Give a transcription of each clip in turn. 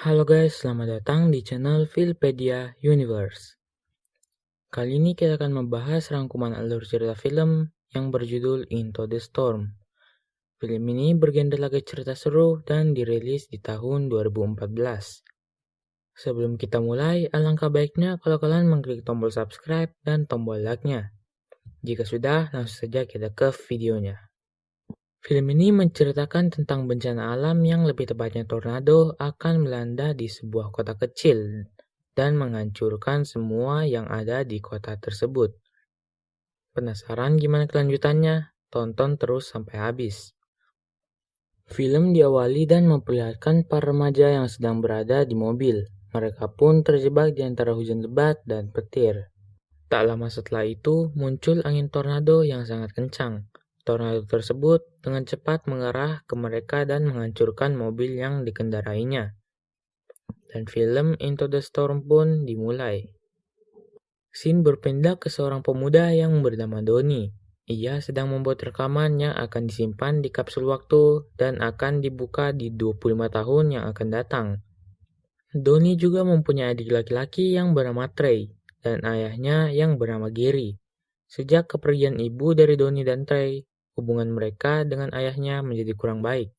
Halo guys, selamat datang di channel Filmpedia Universe. Kali ini kita akan membahas rangkuman alur cerita film yang berjudul Into the Storm. Film ini bergenre laga cerita seru dan dirilis di tahun 2014. Sebelum kita mulai, alangkah baiknya kalau kalian mengklik tombol subscribe dan tombol like-nya. Jika sudah, langsung saja kita ke videonya. Film ini menceritakan tentang bencana alam yang lebih tepatnya tornado akan melanda di sebuah kota kecil dan menghancurkan semua yang ada di kota tersebut. Penasaran gimana kelanjutannya? Tonton terus sampai habis. Film diawali dan memperlihatkan para remaja yang sedang berada di mobil. Mereka pun terjebak di antara hujan lebat dan petir. Tak lama setelah itu, muncul angin tornado yang sangat kencang. Tornado tersebut dengan cepat mengarah ke mereka dan menghancurkan mobil yang dikendarainya. Dan film Into the Storm pun dimulai. Scene berpindah ke seorang pemuda yang bernama Doni. Ia sedang membuat rekaman yang akan disimpan di kapsul waktu dan akan dibuka di 25 tahun yang akan datang. Doni juga mempunyai adik laki-laki yang bernama Trey dan ayahnya yang bernama Gary. Sejak kepergian ibu dari Doni dan Trey, hubungan mereka dengan ayahnya menjadi kurang baik.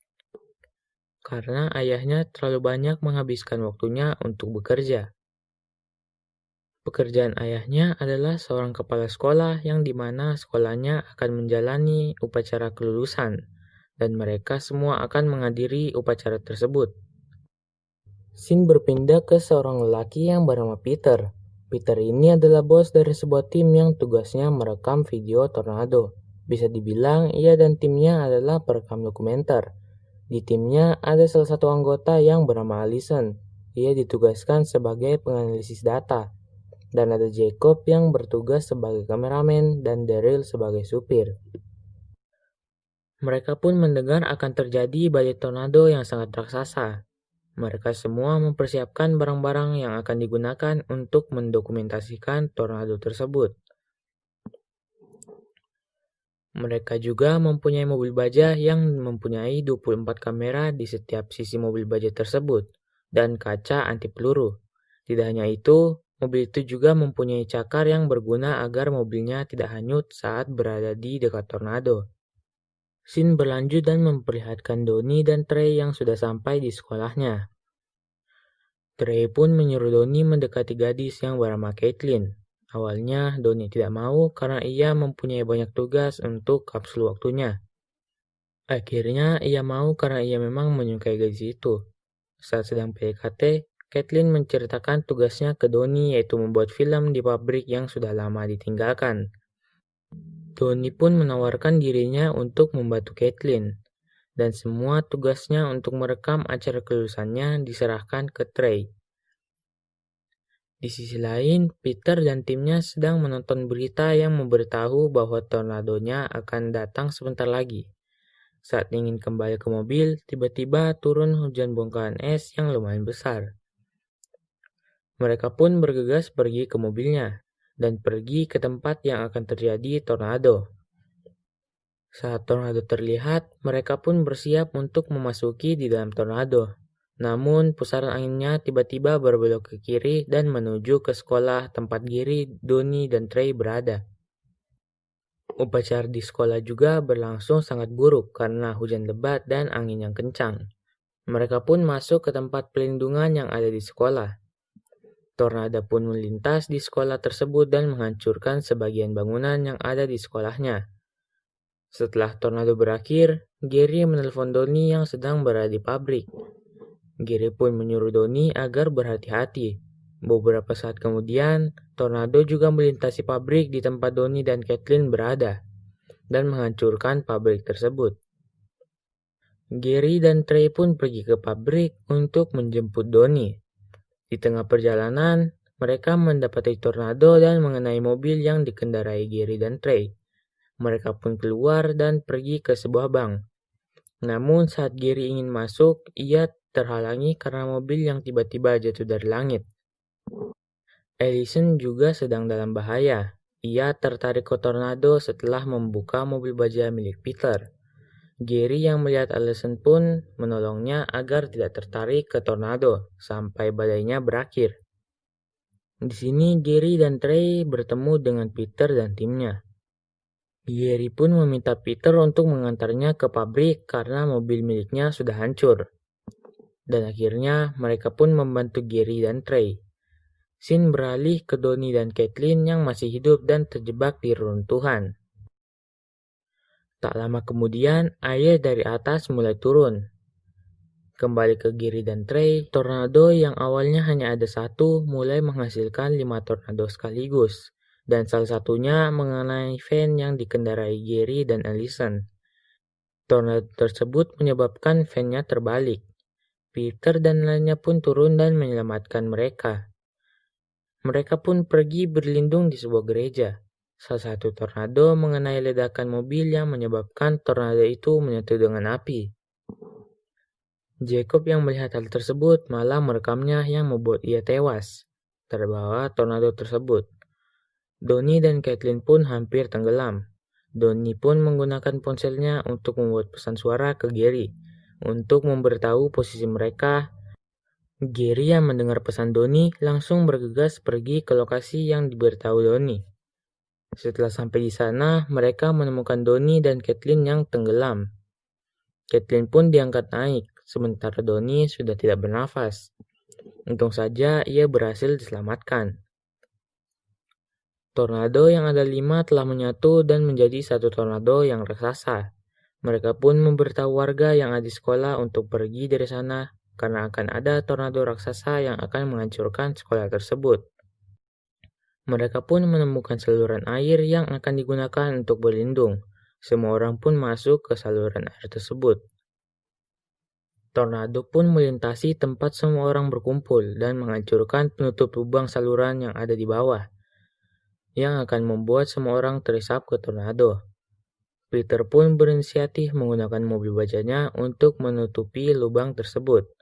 Karena ayahnya terlalu banyak menghabiskan waktunya untuk bekerja. Pekerjaan ayahnya adalah seorang kepala sekolah yang dimana sekolahnya akan menjalani upacara kelulusan, dan mereka semua akan menghadiri upacara tersebut. Scene berpindah ke seorang lelaki yang bernama Peter. Peter ini adalah bos dari sebuah tim yang tugasnya merekam video tornado. Bisa dibilang ia dan timnya adalah perekam dokumenter. Di timnya ada salah satu anggota yang bernama Allison. Ia ditugaskan sebagai penganalisis data. Dan ada Jacob yang bertugas sebagai kameramen dan Daryl sebagai supir. Mereka pun mendengar akan terjadi badai tornado yang sangat raksasa. Mereka semua mempersiapkan barang-barang yang akan digunakan untuk mendokumentasikan tornado tersebut. Mereka juga mempunyai mobil baja yang mempunyai 24 kamera di setiap sisi mobil baja tersebut dan kaca anti peluru. Tidak hanya itu, mobil itu juga mempunyai cakar yang berguna agar mobilnya tidak hanyut saat berada di dekat tornado. Scene berlanjut dan memperlihatkan Doni dan Trey yang sudah sampai di sekolahnya. Trey pun menyuruh Doni mendekati gadis yang bernama Caitlin. Awalnya Doni tidak mau karena ia mempunyai banyak tugas untuk kapsul waktunya. Akhirnya ia mau karena ia memang menyukai gadis itu. Saat sedang PDKT, Caitlin menceritakan tugasnya ke Doni yaitu membuat film di pabrik yang sudah lama ditinggalkan. Doni pun menawarkan dirinya untuk membantu Caitlin, dan semua tugasnya untuk merekam acara kelulusannya diserahkan ke Trey. Di sisi lain, Peter dan timnya sedang menonton berita yang memberitahu bahwa tornadonya akan datang sebentar lagi. Saat ingin kembali ke mobil, tiba-tiba turun hujan bongkahan es yang lumayan besar. Mereka pun bergegas pergi ke mobilnya dan pergi ke tempat yang akan terjadi tornado. Saat tornado terlihat, mereka pun bersiap untuk memasuki di dalam tornado. Namun, pusaran anginnya tiba-tiba berbelok ke kiri dan menuju ke sekolah tempat Gary, Doni, dan Trey berada. Upacara di sekolah juga berlangsung sangat buruk karena hujan lebat dan angin yang kencang. Mereka pun masuk ke tempat pelindungan yang ada di sekolah. Tornado pun melintas di sekolah tersebut dan menghancurkan sebagian bangunan yang ada di sekolahnya. Setelah tornado berakhir, Gary menelpon Doni yang sedang berada di pabrik. Gary pun menyuruh Doni agar berhati-hati. Beberapa saat kemudian, tornado juga melintasi pabrik di tempat Doni dan Caitlin berada dan menghancurkan pabrik tersebut. Gary dan Trey pun pergi ke pabrik untuk menjemput Doni. Di tengah perjalanan, mereka mendapati tornado dan mengenai mobil yang dikendarai Gary dan Trey. Mereka pun keluar dan pergi ke sebuah bank. Namun saat Gary ingin masuk, ia terhalangi karena mobil yang tiba-tiba jatuh dari langit. Allison juga sedang dalam bahaya. Ia tertarik ke tornado setelah membuka mobil baja milik Peter. Gary yang melihat Allison pun menolongnya agar tidak tertarik ke tornado sampai badainya berakhir. Di sini Gary dan Trey bertemu dengan Peter dan timnya. Gary pun meminta Peter untuk mengantarnya ke pabrik karena mobil miliknya sudah hancur. Dan akhirnya mereka pun membantu Gary dan Trey. Scene beralih ke Donnie dan Caitlin yang masih hidup dan terjebak di reruntuhan. Tak lama kemudian, air dari atas mulai turun. Kembali ke Gary dan Trey, tornado yang awalnya hanya ada satu mulai menghasilkan 5 tornado sekaligus. Dan salah satunya mengenai van yang dikendarai Gary dan Allison. Tornado tersebut menyebabkan van-nya terbalik. Peter dan lainnya pun turun dan menyelamatkan mereka. Mereka pun pergi berlindung di sebuah gereja. Salah satu tornado mengenai ledakan mobil yang menyebabkan tornado itu menyatu dengan api. Jacob yang melihat hal tersebut malah merekamnya yang membuat ia tewas, terbawa tornado tersebut. Donnie dan Caitlin pun hampir tenggelam. Donnie pun menggunakan ponselnya untuk membuat pesan suara ke Gary, untuk memberitahu posisi mereka. Gary yang mendengar pesan Donnie langsung bergegas pergi ke lokasi yang diberitahu Donnie. Setelah sampai di sana, mereka menemukan Donnie dan Caitlin yang tenggelam. Caitlin pun diangkat naik, sementara Donnie sudah tidak bernafas. Untung saja ia berhasil diselamatkan. Tornado yang ada 5 telah menyatu dan menjadi satu tornado yang raksasa. Mereka pun memberitahu warga yang ada di sekolah untuk pergi dari sana karena akan ada tornado raksasa yang akan menghancurkan sekolah tersebut. Mereka pun menemukan saluran air yang akan digunakan untuk berlindung. Semua orang pun masuk ke saluran air tersebut. Tornado pun melintasi tempat semua orang berkumpul dan menghancurkan penutup lubang saluran yang ada di bawah, yang akan membuat semua orang terisap ke tornado. Peter pun berinisiatif menggunakan mobil bajanya untuk menutupi lubang tersebut.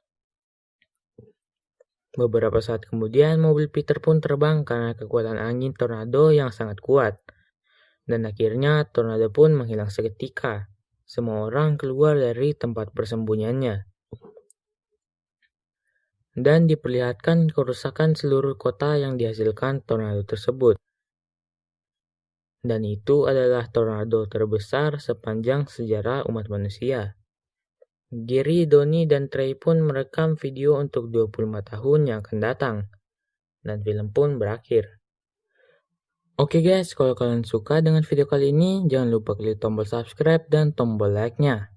Beberapa saat kemudian, mobil Peter pun terbang karena kekuatan angin tornado yang sangat kuat. Dan akhirnya, tornado pun menghilang seketika. Semua orang keluar dari tempat persembunyiannya. Dan diperlihatkan kerusakan seluruh kota yang dihasilkan tornado tersebut. Dan itu adalah tornado terbesar sepanjang sejarah umat manusia. Gary, Donnie, dan Trey pun merekam video untuk 25 tahun yang akan datang. Dan film pun berakhir. Oke guys, kalau kalian suka dengan video kali ini, jangan lupa klik tombol subscribe dan tombol like-nya.